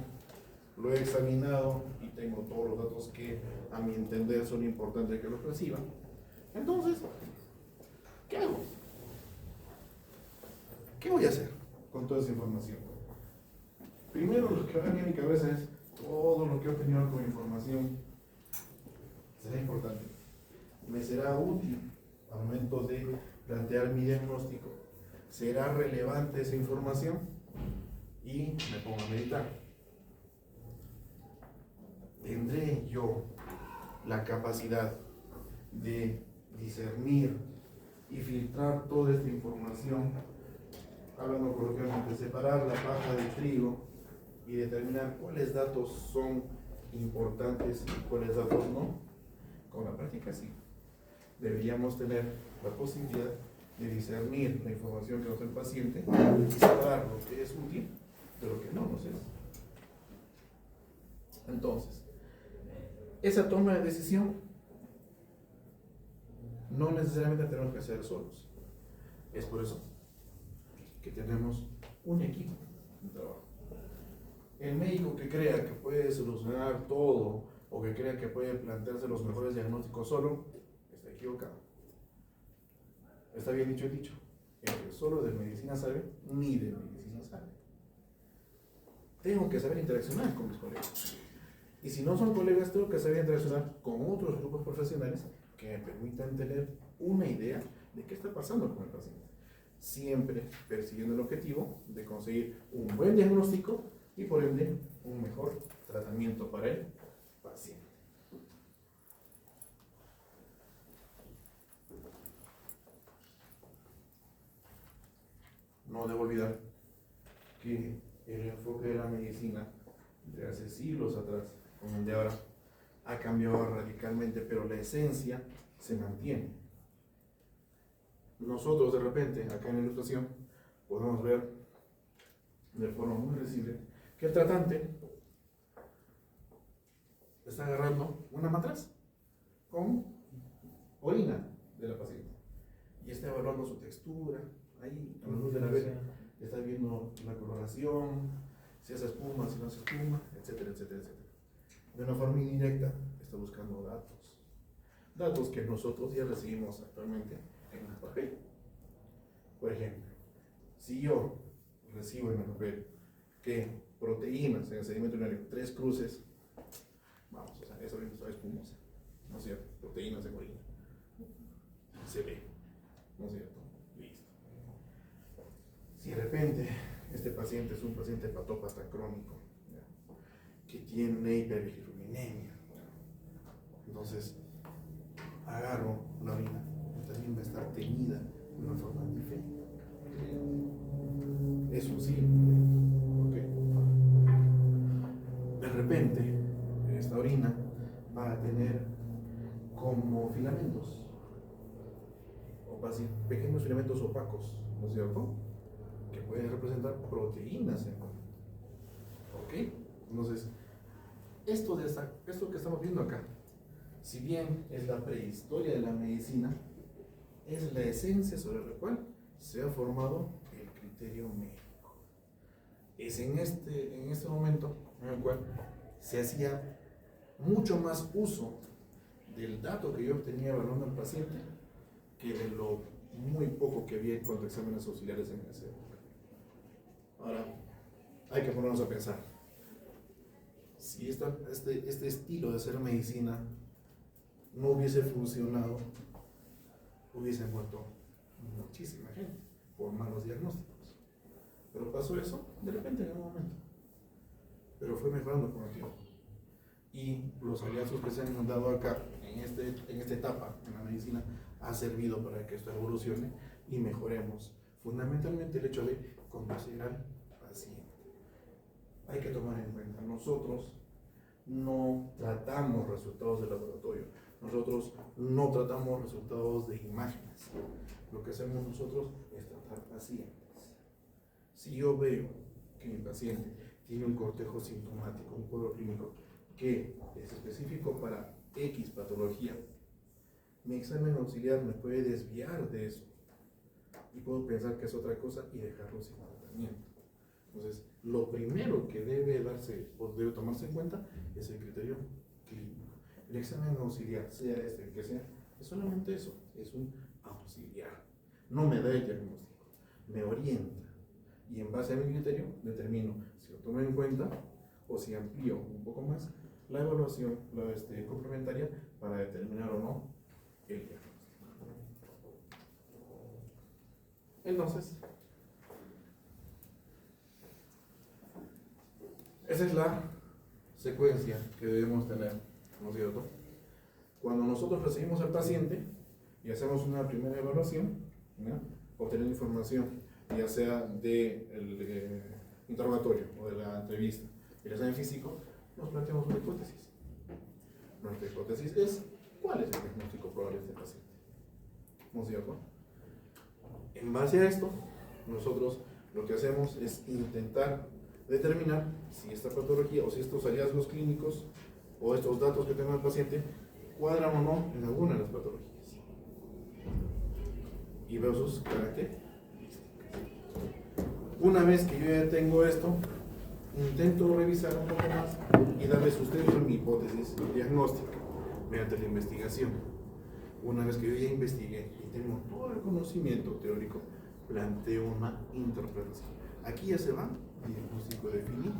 Lo he examinado y tengo todos los datos que a mi entender son importantes que los reciba. Entonces, ¿qué hago? ¿Qué voy a hacer con toda esa información? Primero, lo que va a venir a mi cabeza es todo lo que he obtenido con información. Será importante. Me será útil al momento de plantear mi diagnóstico. ¿Será relevante esa información? Y me pongo a meditar. ¿Tendré yo la capacidad de discernir y filtrar toda esta información? Hablando coloquialmente, separar la paja del trigo y determinar cuáles datos son importantes y cuáles datos no. Con la práctica sí. Deberíamos tener la posibilidad de discernir la información que nos da el paciente y separar lo que es útil de lo que no nos es. Entonces, esa toma de decisión no necesariamente tenemos que hacer solos. Es por eso que tenemos un equipo de trabajo. El médico que crea que puede solucionar todo o que crea que puede plantearse los mejores diagnósticos solo, está equivocado. Está bien dicho y dicho. El que solo de medicina sabe, ni de medicina sabe. Tengo que saber interaccionar con mis colegas. Y si no son colegas, tengo que saber interaccionar con otros grupos profesionales que me permitan tener una idea de qué está pasando con el paciente. Siempre persiguiendo el objetivo de conseguir un buen diagnóstico y por ende un mejor tratamiento para el paciente. No debo olvidar que el enfoque de la medicina de hace siglos atrás con el de ahora ha cambiado radicalmente, pero la esencia se mantiene. Nosotros de repente, acá en la ilustración, podemos ver de forma muy visible que el tratante está agarrando una matraz con orina de la paciente y está evaluando su textura, ahí a la luz de la vela está viendo la coloración, si hace espuma, si no hace espuma, etcétera, etcétera, etcétera. De una forma indirecta está buscando datos que nosotros ya recibimos actualmente en el papel. Por ejemplo, si yo recibo en el papel que proteínas en el sedimento urinario, 3 cruces, vamos, o sea, eso está espumosa, ¿no es cierto? Proteínas en orina, se ve, ¿no es cierto? Listo. Si de repente este paciente es un paciente hepatópata crónico, ¿ya?, que tiene una hiperbilirubinemia, entonces agarro la orina, también va a estar teñida de una forma diferente. Eso sí, ¿ok? De repente, esta orina va a tener como filamentos, o va a ser pequeños filamentos opacos, ¿no es cierto?, que pueden representar proteínas en orina. ¿Ok? Entonces, esto que estamos viendo acá, si bien es la prehistoria de la medicina, es la esencia sobre la cual se ha formado el criterio médico. Es en este momento en el cual se hacía mucho más uso del dato que yo obtenía evaluando al paciente que de lo muy poco que había en cuanto a exámenes auxiliares en ese época. Ahora, hay que ponernos a pensar. Si este estilo de hacer medicina no hubiese funcionado, hubiese muerto muchísima gente por malos diagnósticos. Pero pasó eso de repente en un momento. Pero fue mejorando con el tiempo. Y los hallazgos que se han dado acá, en esta etapa en la medicina, ha servido para que esto evolucione y mejoremos. Fundamentalmente el hecho de conocer al paciente. Hay que tomar en cuenta, nosotros no tratamos resultados de laboratorio, nosotros no tratamos resultados de imágenes. Lo que hacemos nosotros es tratar pacientes. Si yo veo que mi paciente tiene un cortejo sintomático, un cuadro clínico que es específico para X patología, mi examen auxiliar me puede desviar de eso y puedo pensar que es otra cosa y dejarlo sin tratamiento. Entonces, lo primero que debe darse o debe tomarse en cuenta es el criterio clínico. El examen auxiliar, sea el que sea, es solamente eso, es un auxiliar. No me da el diagnóstico, me orienta. Y en base a mi criterio, determino si lo tomo en cuenta o si amplío un poco más la evaluación complementaria para determinar o no el diagnóstico. Entonces, esa es la secuencia que debemos tener, ¿no es cierto? Cuando nosotros recibimos al paciente y hacemos una primera evaluación, ¿no?, obteniendo información, ya sea del interrogatorio o de la entrevista, el examen físico, nos planteamos una hipótesis. Nuestra hipótesis es: ¿cuál es el diagnóstico probable de este paciente? ¿No es cierto? En base a esto, nosotros lo que hacemos es intentar determinar si esta patología o si estos hallazgos clínicos o estos datos que tenga el paciente cuadran o no en alguna de las patologías. Y veo sus características. Una vez que yo ya tengo esto, intento revisar un poco más y darles a ustedes mi hipótesis diagnóstica mediante la investigación. Una vez que yo ya investigué y tengo todo el conocimiento teórico, planteo una interpretación. Aquí ya se va el diagnóstico definitivo.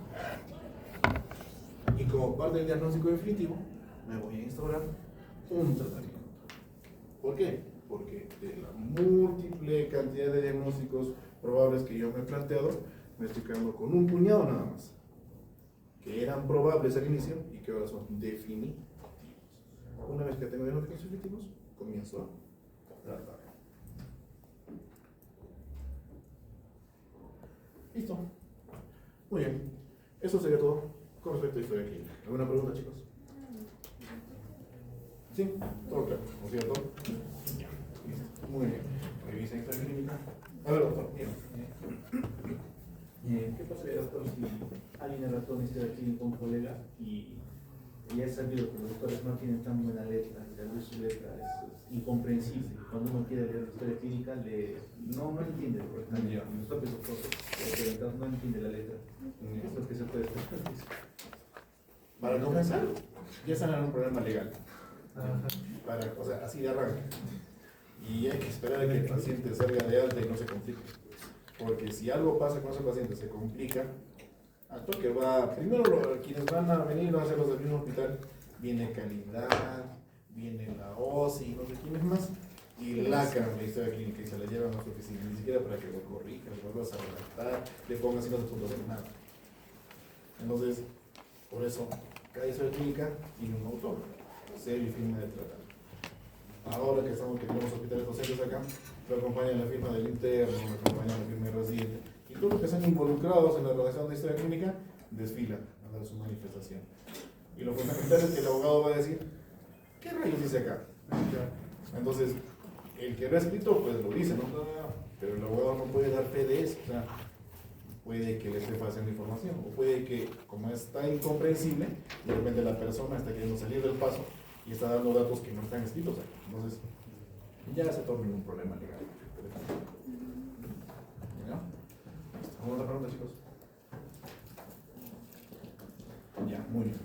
Y como parte del diagnóstico definitivo, me voy a instaurar un tratamiento. ¿Por qué? Porque de la múltiple cantidad de diagnósticos probables que yo me he planteado, me estoy quedando con un puñado nada más, que eran probables al inicio y que ahora son definitivos. Una vez que tengo diagnósticos definitivos, comienzo a tratar. Listo. Muy bien. Eso sería todo con respecto a historia clínica. ¿Alguna pregunta, chicos? Sí, todo claro, ¿no es cierto? Ya. Listo. Muy bien. Revisa historia clínica. A ver, doctor, bien. ¿Qué pasaría, doctor, si alguien relató una historia clínica a un colega y es sabido que los doctores no tienen tan buena letra, y la luz de su letra es incomprensible? Cuando uno quiere leer la historia clínica, no entiende correctamente. Los propios doctores no entiende la letra. ¿Qué es lo que se puede hacer? Para comenzar, ya están en un problema legal. O sea, así de arranque. Y hay que esperar a que el paciente salga de alta y no se complique. Porque si algo pasa con ese paciente, se complica, al toque va, primero quienes van a venir van a ser los del mismo hospital, viene calidad, viene la OSI, no sé quiénes más, y lacan la historia clínica y se la llevan a su oficina, ni siquiera para que lo corrija, lo vuelvas a redactar, le pongas 5 puntos de nada. Entonces, por eso, cada historia clínica tiene un autor, serio y firme de tratar. Ahora que tenemos hospitales docentes acá, lo acompaña la firma del interno, lo acompaña la firma del residente, y todos los que están involucrados en la redacción de historia clínica desfilan a dar su manifestación. Y lo fundamental es que el abogado va a decir, ¿qué rayos dice acá? Entonces, el que lo ha escrito, pues lo dice, ¿no? Pero el abogado no puede dar fe de eso, o sea, puede que le esté falseando información, o puede que, como está incomprensible, de repente la persona está queriendo salir del paso y está dando datos que no están escritos aquí. Entonces, ya se torna un problema legal. ¿Ya? ¿Alguna otra pregunta, chicos? Ya, muy bien.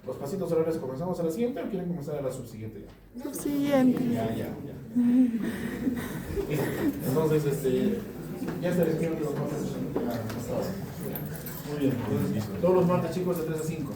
¿Los pasitos horarios comenzamos a la siguiente o quieren comenzar a la subsiguiente ya? Lo siguiente. Ya. Entonces, ya está definido que los martes. Muy bien. Entonces, todos los martes, chicos, de 3 a 5.